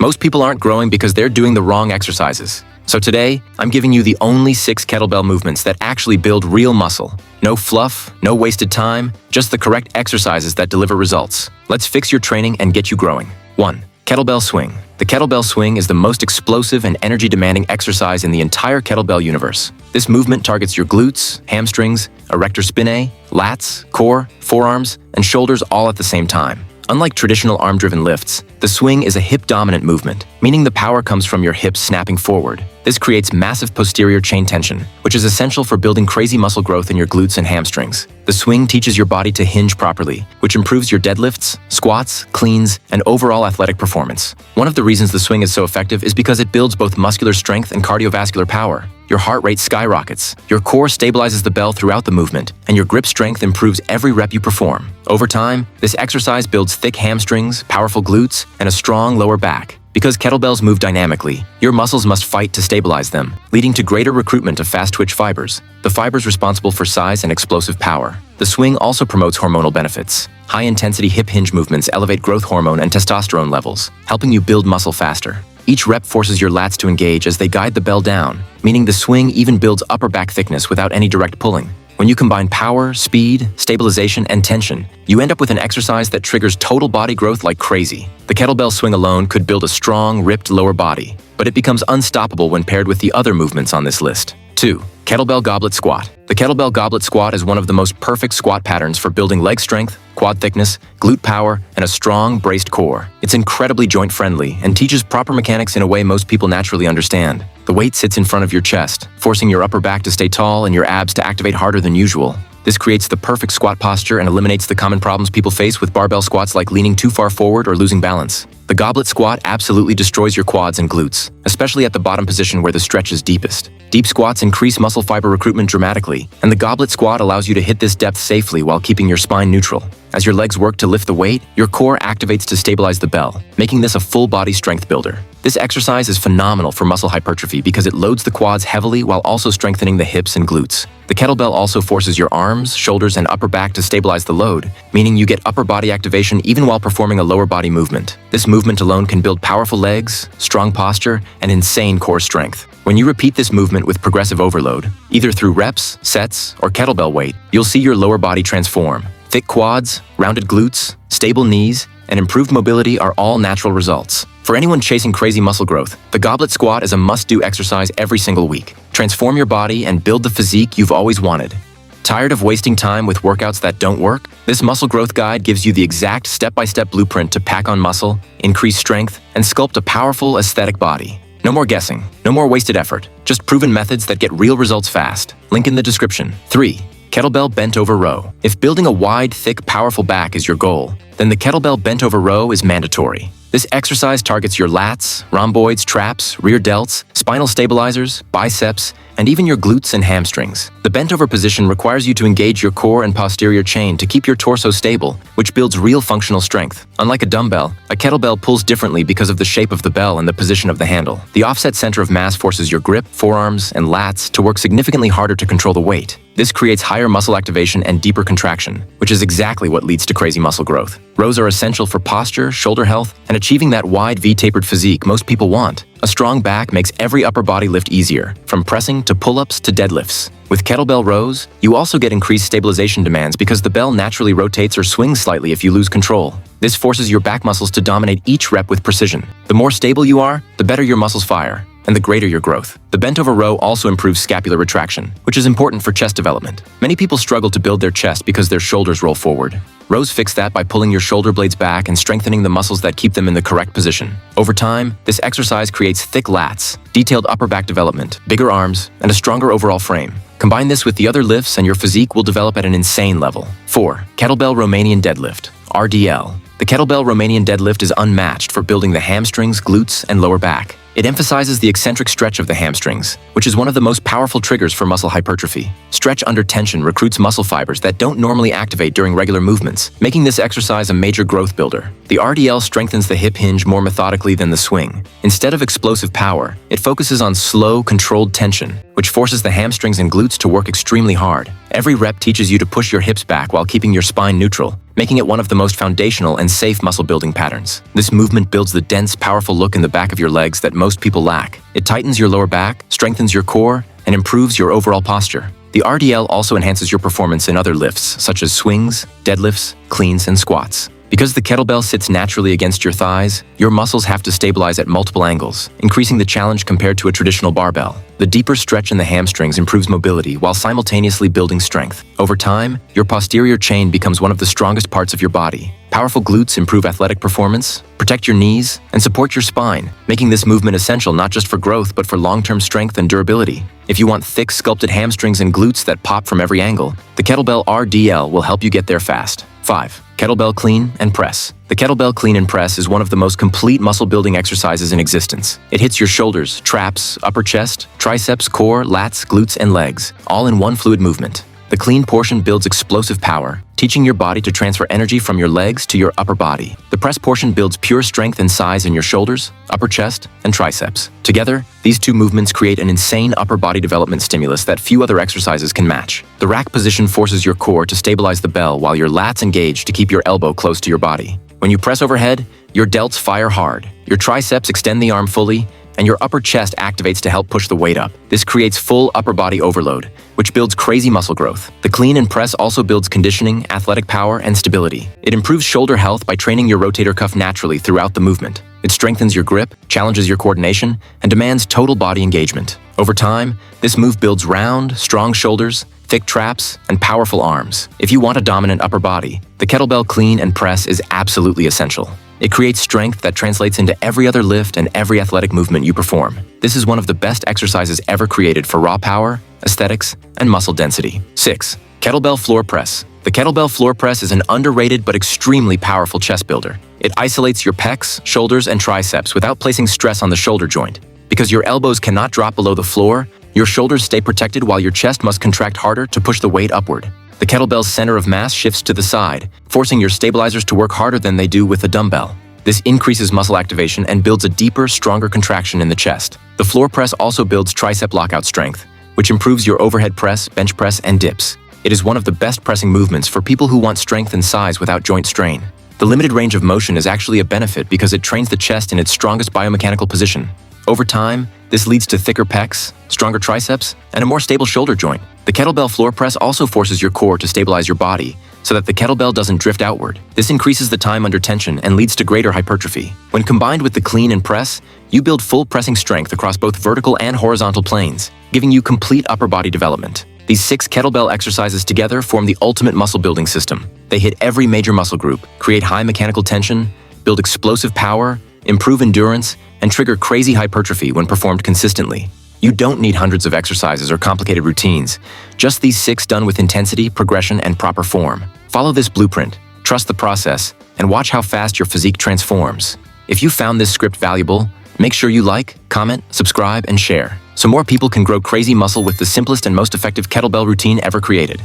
Most people aren't growing because they're doing the wrong exercises. So today, I'm giving you the only 6 kettlebell movements that actually build real muscle. No fluff, no wasted time, just the correct exercises that deliver results. Let's fix your training and get you growing. 1. Kettlebell swing. The kettlebell swing is the most explosive and energy-demanding exercise in the entire kettlebell universe. This movement targets your glutes, hamstrings, erector spinae, lats, core, forearms, and shoulders all at the same time. Unlike traditional arm-driven lifts, the swing is a hip-dominant movement, meaning the power comes from your hips snapping forward. This creates massive posterior chain tension, which is essential for building crazy muscle growth in your glutes and hamstrings. The swing teaches your body to hinge properly, which improves your deadlifts, squats, cleans, and overall athletic performance. One of the reasons the swing is so effective is because it builds both muscular strength and cardiovascular power. Your heart rate skyrockets, your core stabilizes the bell throughout the movement, and your grip strength improves every rep you perform. Over time, this exercise builds thick hamstrings, powerful glutes, and a strong lower back. Because kettlebells move dynamically, your muscles must fight to stabilize them, leading to greater recruitment of fast-twitch fibers, the fibers responsible for size and explosive power. The swing also promotes hormonal benefits. High-intensity hip hinge movements elevate growth hormone and testosterone levels, helping you build muscle faster. Each rep forces your lats to engage as they guide the bell down, meaning the swing even builds upper back thickness without any direct pulling. When you combine power, speed, stabilization, and tension, you end up with an exercise that triggers total body growth like crazy. The kettlebell swing alone could build a strong, ripped lower body, but it becomes unstoppable when paired with the other movements on this list. 2. Kettlebell goblet squat. The kettlebell goblet squat is one of the most perfect squat patterns for building leg strength, quad thickness, glute power, and a strong, braced core. It's incredibly joint-friendly and teaches proper mechanics in a way most people naturally understand. The weight sits in front of your chest, forcing your upper back to stay tall and your abs to activate harder than usual. This creates the perfect squat posture and eliminates the common problems people face with barbell squats like leaning too far forward or losing balance. The goblet squat absolutely destroys your quads and glutes, especially at the bottom position where the stretch is deepest. Deep squats increase muscle fiber recruitment dramatically, and the goblet squat allows you to hit this depth safely while keeping your spine neutral. As your legs work to lift the weight, your core activates to stabilize the bell, making this a full-body strength builder. This exercise is phenomenal for muscle hypertrophy because it loads the quads heavily while also strengthening the hips and glutes. The kettlebell also forces your arms, shoulders, and upper back to stabilize the load, meaning you get upper body activation even while performing a lower body movement. This movement alone can build powerful legs, strong posture, and insane core strength. When you repeat this movement with progressive overload, either through reps, sets, or kettlebell weight, you'll see your lower body transform. Thick quads, rounded glutes, stable knees, and improved mobility are all natural results. For anyone chasing crazy muscle growth, the goblet squat is a must-do exercise every single week. Transform your body and build the physique you've always wanted. Tired of wasting time with workouts that don't work? This muscle growth guide gives you the exact step-by-step blueprint to pack on muscle, increase strength, and sculpt a powerful, aesthetic body. No more guessing, no more wasted effort, just proven methods that get real results fast. Link in the description. 3. Kettlebell bent over row. If building a wide, thick, powerful back is your goal, then the kettlebell bent over row is mandatory. This exercise targets your lats, rhomboids, traps, rear delts, spinal stabilizers, biceps, and even your glutes and hamstrings. The bent-over position requires you to engage your core and posterior chain to keep your torso stable, which builds real functional strength. Unlike a dumbbell, a kettlebell pulls differently because of the shape of the bell and the position of the handle. The offset center of mass forces your grip, forearms, and lats to work significantly harder to control the weight. This creates higher muscle activation and deeper contraction, which is exactly what leads to crazy muscle growth. Rows are essential for posture, shoulder health, and achieving that wide V-tapered physique most people want. A strong back makes every upper body lift easier, from pressing to pull-ups to deadlifts. With kettlebell rows, you also get increased stabilization demands because the bell naturally rotates or swings slightly if you lose control. This forces your back muscles to dominate each rep with precision. The more stable you are, the better your muscles fire, and the greater your growth. The bent-over row also improves scapular retraction, which is important for chest development. Many people struggle to build their chest because their shoulders roll forward. Rows fix that by pulling your shoulder blades back and strengthening the muscles that keep them in the correct position. Over time, this exercise creates thick lats, detailed upper back development, bigger arms, and a stronger overall frame. Combine this with the other lifts and your physique will develop at an insane level. 4. Kettlebell Romanian deadlift, RDL. The Kettlebell Romanian deadlift is unmatched for building the hamstrings, glutes, and lower back. It emphasizes the eccentric stretch of the hamstrings, which is one of the most powerful triggers for muscle hypertrophy. Stretch under tension recruits muscle fibers that don't normally activate during regular movements, making this exercise a major growth builder. The RDL strengthens the hip hinge more methodically than the swing. Instead of explosive power, it focuses on slow, controlled tension, which forces the hamstrings and glutes to work extremely hard. Every rep teaches you to push your hips back while keeping your spine neutral, making it one of the most foundational and safe muscle-building patterns. This movement builds the dense, powerful look in the back of your legs that most people lack. It tightens your lower back, strengthens your core, and improves your overall posture. The RDL also enhances your performance in other lifts, such as swings, deadlifts, cleans, and squats. Because the kettlebell sits naturally against your thighs, your muscles have to stabilize at multiple angles, increasing the challenge compared to a traditional barbell. The deeper stretch in the hamstrings improves mobility while simultaneously building strength. Over time, your posterior chain becomes one of the strongest parts of your body. Powerful glutes improve athletic performance, protect your knees, and support your spine, making this movement essential not just for growth but for long-term strength and durability. If you want thick, sculpted hamstrings and glutes that pop from every angle, the Kettlebell RDL will help you get there fast. 5. Kettlebell Clean and Press. The Kettlebell Clean and Press is one of the most complete muscle-building exercises in existence. It hits your shoulders, traps, upper chest, triceps, core, lats, glutes, and legs, all in one fluid movement. The clean portion builds explosive power, teaching your body to transfer energy from your legs to your upper body. The press portion builds pure strength and size in your shoulders, upper chest, and triceps. Together, these two movements create an insane upper body development stimulus that few other exercises can match. The rack position forces your core to stabilize the bell while your lats engage to keep your elbow close to your body. When you press overhead, your delts fire hard, your triceps extend the arm fully, and your upper chest activates to help push the weight up. This creates full upper body overload, which builds crazy muscle growth. The clean and press also builds conditioning, athletic power, and stability. It improves shoulder health by training your rotator cuff naturally throughout the movement. It strengthens your grip, challenges your coordination, and demands total body engagement. Over time, this move builds round, strong shoulders, thick traps, and powerful arms. If you want a dominant upper body, the kettlebell clean and press is absolutely essential. It creates strength that translates into every other lift and every athletic movement you perform. This is one of the best exercises ever created for raw power, aesthetics, and muscle density. 6. Kettlebell Floor Press. The kettlebell floor press is an underrated but extremely powerful chest builder. It isolates your pecs, shoulders, and triceps without placing stress on the shoulder joint. Because your elbows cannot drop below the floor, your shoulders stay protected while your chest must contract harder to push the weight upward. The kettlebell's center of mass shifts to the side, forcing your stabilizers to work harder than they do with a dumbbell. This increases muscle activation and builds a deeper, stronger contraction in the chest. The floor press also builds tricep lockout strength, which improves your overhead press, bench press, and dips. It is one of the best pressing movements for people who want strength and size without joint strain. The limited range of motion is actually a benefit because it trains the chest in its strongest biomechanical position. Over time, this leads to thicker pecs, stronger triceps, and a more stable shoulder joint. The kettlebell floor press also forces your core to stabilize your body so that the kettlebell doesn't drift outward. This increases the time under tension and leads to greater hypertrophy. When combined with the clean and press, you build full pressing strength across both vertical and horizontal planes, giving you complete upper body development. These 6 kettlebell exercises together form the ultimate muscle building system. They hit every major muscle group, create high mechanical tension, build explosive power, improve endurance, and trigger crazy hypertrophy when performed consistently. You don't need hundreds of exercises or complicated routines, just these 6 done with intensity, progression, and proper form. Follow this blueprint, trust the process, and watch how fast your physique transforms. If you found this script valuable, make sure you like, comment, subscribe, and share, so more people can grow crazy muscle with the simplest and most effective kettlebell routine ever created.